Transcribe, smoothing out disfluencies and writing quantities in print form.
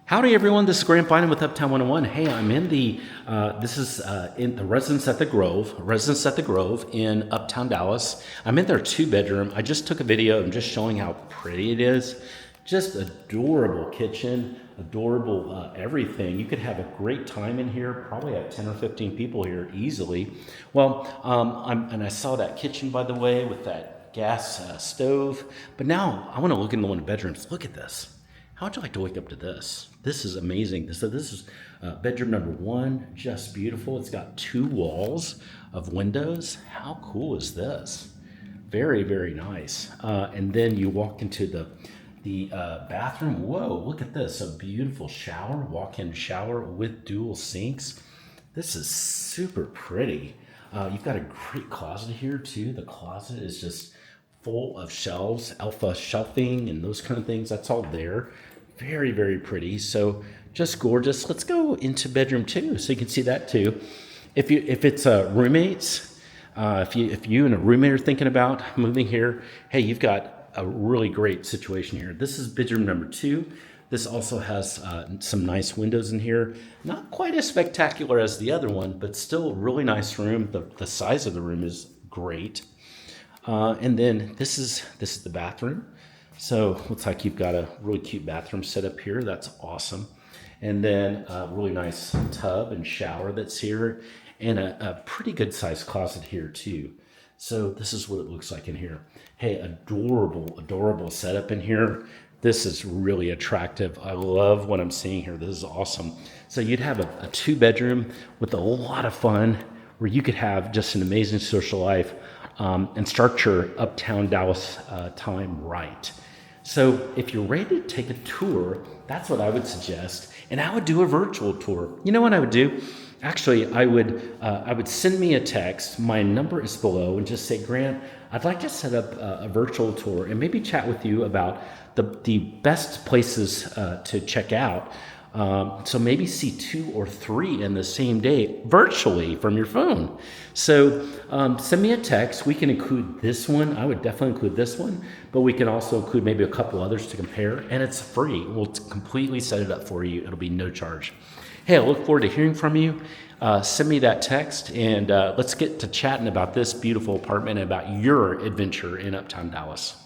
Howdy everyone, this is Grant Bynum with Uptown 101. Hey, I'm in the, in the Residence at the Grove in Uptown Dallas. I'm in their 2-bedroom. I just took a video. I'm just showing how pretty it is. Just adorable kitchen, adorable everything. You could have a great time in here, probably have 10 or 15 people here easily. Well, and I saw that kitchen, by the way, with that gas stove. But now I want to look in the one of the bedrooms. Look at this. How would you like to wake up to this? This is amazing. So this is bedroom number 1, just beautiful. It's got 2 walls of windows. How cool is this? Very, very nice. And then you walk into the bathroom. Whoa, look at this. A beautiful shower, walk-in shower with dual sinks. This is super pretty. You've got a great closet here too. The closet is just full of shelves, alpha shelving and those kind of things. That's all there. Very, very pretty. So just gorgeous. Let's go into bedroom 2 so you can see that too. If it's roommates, if you and a roommate are thinking about moving here, hey, you've got a really great situation here. This is bedroom number 2. This also has some nice windows in here. Not quite as spectacular as the other one, but still a really nice room. The size of the room is great. And then this is the bathroom. So looks like you've got a really cute bathroom set up here. That's awesome. And then a really nice tub and shower that's here, and a pretty good sized closet here too. So this is what it looks like in here. Hey, adorable setup in here. This is really attractive. I love what I'm seeing here. This is awesome. So you'd have a 2-bedroom with a lot of fun where you could have just an amazing social life and start your Uptown Dallas time right. So if you're ready to take a tour, that's what I would suggest. And I would do a virtual tour. You know what I would do? Actually, I would send me a text. My number is below, and just say, Grant, I'd like to set up a virtual tour and maybe chat with you about the best places to check out. So maybe see 2 or 3 in the same day virtually from your phone. So send me a text. We can include this one. I would definitely include this one, but we can also include maybe a couple others to compare, and it's free. We'll completely set it up for you. It'll be no charge. Hey, I look forward to hearing from you. Send me that text, and let's get to chatting about this beautiful apartment and about your adventure in Uptown Dallas.